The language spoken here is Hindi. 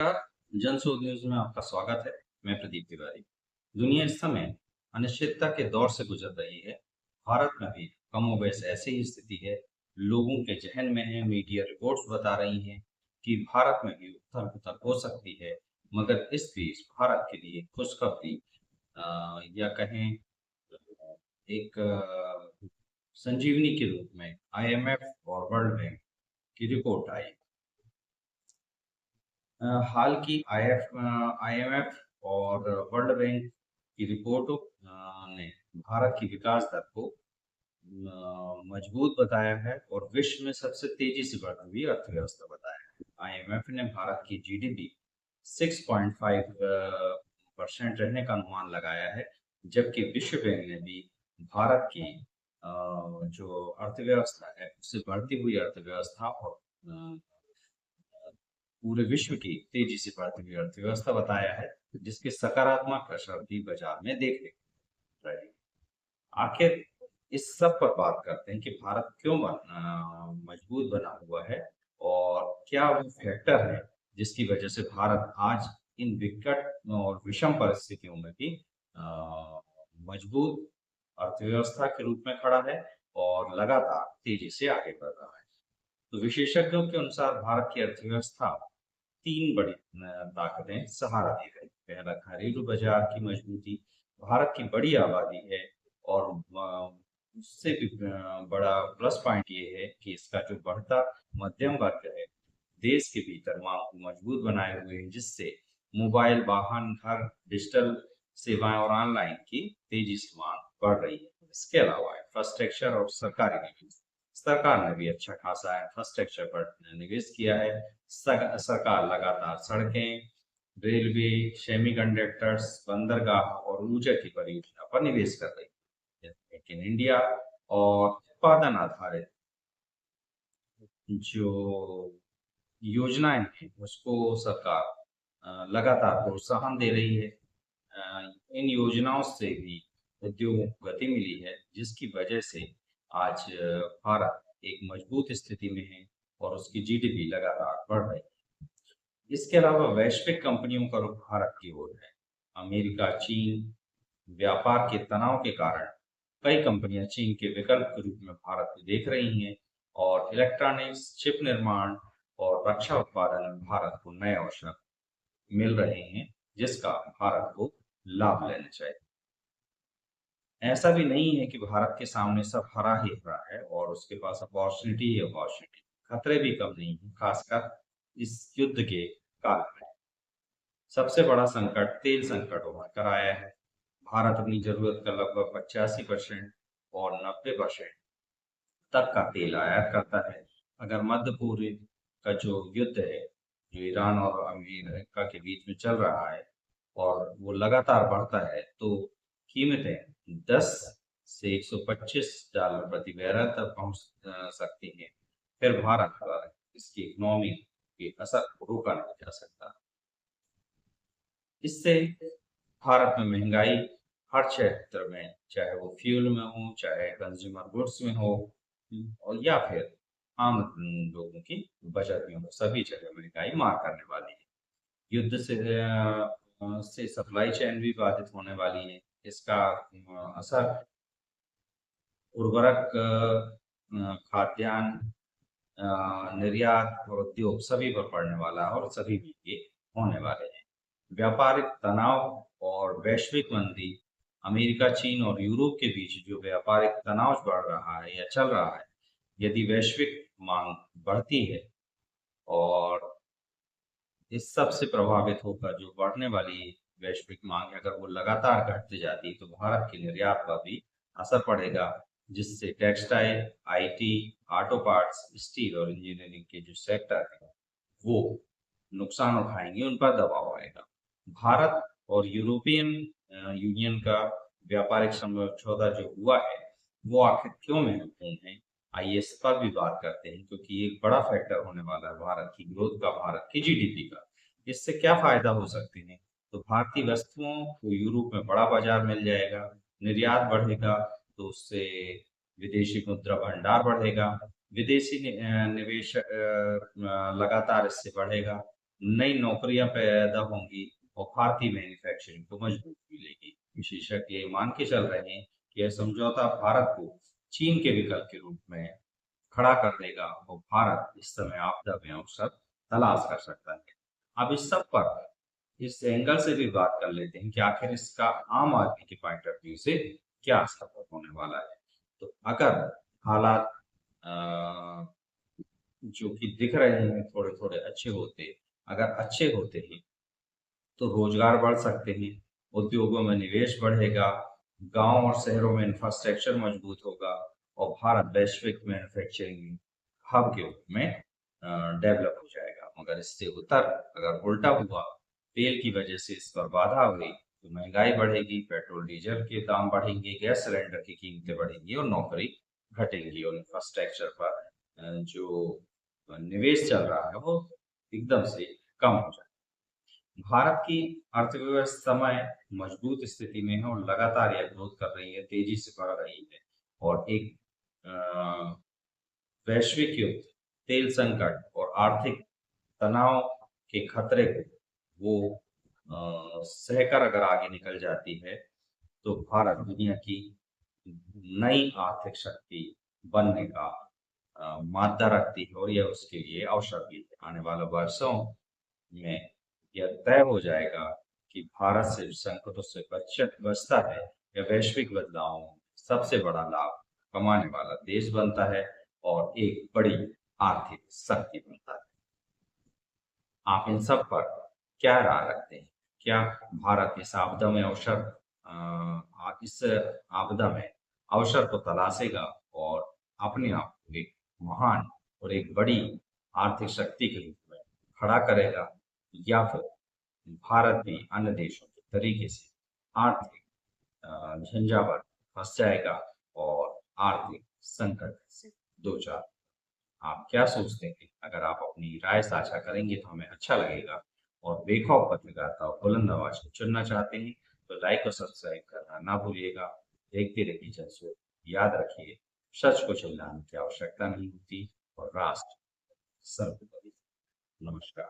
नमस्कार। जनशोध न्यूज में आपका स्वागत है। मैं प्रदीप तिवारी। दुनिया इस समय अनिश्चितता के दौर से गुजर रही है। भारत में भी कमोबेश ऐसी ही स्थिति है। लोगों के जहन में है। मीडिया रिपोर्ट्स बता रही हैं कि भारत में भी उथल पुथल हो सकती है, मगर इस बीच भारत के लिए खुशखबरी या कहें एक संजीवनी के रूप में आईएमएफ और वर्ल्ड बैंक की रिपोर्ट आई। हाल की आईएमएफ और वर्ल्ड बैंक की रिपोर्टों ने भारत की विकास दर को मजबूत बताया है और विश्व में सबसे तेजी से बढ़ती हुई अर्थव्यवस्था बताया है। आईएमएफ ने भारत की जीडीपी 6.5% रहने का अनुमान लगाया है, जबकि विश्व बैंक ने भी भारत की जो अर्थव्यवस्था है उससे बढ़ती हुई अर्थव्यवस्था और पूरे विश्व की तेजी से बढ़ती हुई अर्थव्यवस्था बताया है, जिसके सकारात्मक असर भी बाजार में देखने को रहे। आखिर इस सब पर बात करते हैं कि भारत क्यों मजबूत बना हुआ है और क्या वो फैक्टर है जिसकी वजह से भारत आज इन विकट और विषम परिस्थितियों में भी मजबूत अर्थव्यवस्था के रूप में खड़ा है और लगातार तेजी से आगे बढ़ रहा है। तो विशेषज्ञों के अनुसार भारत की अर्थव्यवस्था तीन बड़ी ताकतें सहारा दे रही। पहला, घरेलू बाजार की मजबूती। भारत की बड़ी आबादी है और उससे भी बड़ा प्लस पॉइंट ये है कि इसका जो बढ़ता मध्यम वर्ग है, देश के भीतर मांग को मजबूत बनाए हुए है, जिससे मोबाइल, वाहन, घर, डिजिटल सेवाएं और ऑनलाइन की तेजी से मांग बढ़ रही है। इसके अलावा इंफ्रास्ट्रक्चर और सरकारी निवेश, सरकार ने भी अच्छा खासा इंफ्रास्ट्रक्चर पर निवेश किया है। सरकार लगातार सड़कें, रेलवे, सेमीकंडक्टर्स, बंदरगाह और ऊर्जा की परियोजना पर निवेश कर रही है। मेक इन इंडिया और उत्पादन आधारित जो योजनाएं हैं उसको सरकार लगातार प्रोत्साहन दे रही है। इन योजनाओं से भी उद्योगों को गति मिली है, जिसकी वजह से आज भारत एक मजबूत स्थिति में है और उसकी जीडीपी लगातार बढ़ रही है। इसके अलावा वैश्विक कंपनियों का रुख भारत की ओर है। अमेरिका, चीन व्यापार के तनाव के कारण कई कंपनियां चीन के विकल्प के रूप में भारत को देख रही हैं और इलेक्ट्रॉनिक्स, चिप निर्माण और रक्षा उत्पादन में भारत को नए अवसर मिल रहे हैं, जिसका भारत को लाभ लेना चाहिए। ऐसा भी नहीं है कि भारत के सामने सब हरा ही हरा है और उसके पास अपॉर्चुनिटी ही अपॉर्चुनिटी, खतरे भी कम नहीं है, खासकर इस युद्ध के काल में। सबसे बड़ा संकट तेल संकट उभर कर आया है। भारत अपनी जरूरत का लगभग 85% और 90% तक का तेल आयात करता है। अगर मध्य पूर्व का जो युद्ध है, जो ईरान और अमेरिका के बीच में चल रहा है और वो लगातार बढ़ता है, तो कीमतें 10 से $125 प्रति बैरल तक पहुंच सकती हैं। फिर भारत पर इसकी इकोनॉमी के असर को रोका नहीं जा सकता। इससे भारत में महंगाई हर क्षेत्र में, चाहे वो फ्यूल में हो, चाहे कंज्यूमर गुड्स में हो, और या फिर आम लोगों की बचत में हो, सभी जगह महंगाई मार करने वाली है। युद्ध से सप्लाई चेन भी बाधित होने वाली है। इसका असर उर्वरक, खाद्यान्न, निर्यात और उद्योग सभी पर पड़ने वाला है और सभी भी ये होने वाले हैं। व्यापारिक तनाव और वैश्विक मंदी, अमेरिका, चीन और यूरोप के बीच जो व्यापारिक तनाव बढ़ रहा है या चल रहा है, यदि वैश्विक मांग बढ़ती है और इस सब से प्रभावित होकर जो बढ़ने वाली वैश्विक मांग है, अगर वो लगातार घटती जाती है, तो भारत के निर्यात पर भी असर पड़ेगा, जिससे textile, IT, auto parts, steel और इंजीनियरिंग के जो सेक्टर है वो नुकसान उठाएंगे, उन पर दबाव आएगा। भारत और यूरोपियन यूनियन का व्यापारिक समझौता जो हुआ है, वो आखिर क्यों महत्वपूर्ण है? आइए इस पर भी बात करते हैं, क्योंकि एक बड़ा फैक्टर होने वाला है भारत की ग्रोथ का, भारत की जीडीपी का। इससे क्या फायदा हो सकते हैं? तो भारतीय वस्तुओं को यूरोप में बड़ा बाजार मिल जाएगा, निर्यात बढ़ेगा, तो उससे विदेशी मुद्रा भंडार बढ़ेगा, विदेशी निवेश लगातार इससे बढ़ेगा नई नौकरियां पैदा होंगी और भारतीय मैन्युफैक्चरिंग को मजबूती मिलेगी। विशेषज्ञ ये मान के चल रहे हैं कि यह समझौता भारत को चीन के विकल्प के रूप में खड़ा कर देगा और भारत इस समय आपदा में अवसर तलाश कर सकता है। अब इस सब पर इस एंगल से भी बात कर लेते हैं कि आखिर इसका आम आदमी के पॉइंट ऑफ व्यू से क्या असर होने वाला है। तो अगर हालात अ, जो कि दिख रहे हैं थोड़े थोड़े अच्छे होते, अगर अच्छे होते हैं तो रोजगार बढ़ सकते हैं, उद्योगों में निवेश बढ़ेगा, गांव और शहरों में इंफ्रास्ट्रक्चर मजबूत होगा और भारत वैश्विक मैन्युफैक्चरिंग हब के रूप में डेवलप हो जाएगा। मगर इससे अगर उल्टा हुआ, तेल की वजह से इस पर बाधा हुई, तो महंगाई बढ़ेगी, पेट्रोल डीजल के दाम बढ़ेंगे, गैस सिलेंडर की कीमतें बढ़ेंगी और नौकरी घटेंगी और इंफ्रास्ट्रक्चर पर जो निवेश चल रहा है वो एकदम से कम हो जाएगा। भारत की अर्थव्यवस्था में मजबूत स्थिति में है और लगातार यह ग्रोथ कर रही है, तेजी से बढ़ रही है और एक अ, वैश्विक युद्ध, तेल संकट और आर्थिक तनाव के खतरे को वो सहकर अगर आगे निकल जाती है, तो भारत दुनिया की नई आर्थिक शक्ति बनने का मादा रखती है और यह उसके लिए अवसर भी है। आने वाले वर्षों में यह तय हो जाएगा कि भारत सिर्फ संकटों से बचता है या वैश्विक बदलावों में सबसे बड़ा लाभ कमाने वाला देश बनता है और एक बड़ी आर्थिक शक्ति बनता है। आप इन सब पर क्या राय रखते हैं? क्या भारत इस आपदा में इस आपदा में अवसर को तलाशेगा और अपने आप को एक महान और एक बड़ी आर्थिक शक्ति के रूप में खड़ा करेगा, या फिर भारत भी अन्य देशों के तरीके से आर्थिक झंझावात फंस जाएगा और आर्थिक संकट से दो चार। आप क्या सोचते हैं? अगर आप अपनी राय साझा करेंगे तो हमें अच्छा लगेगा और बेखौफ पत्रकारिता और बुलंद आवाज को चुनना चाहते हैं तो लाइक और सब्सक्राइब करना ना भूलिएगा। देखते रहिए जलसो। याद रखिए, सच को चिल्लाने की आवश्यकता नहीं होती और राष्ट्र सर्वोपरि। नमस्कार।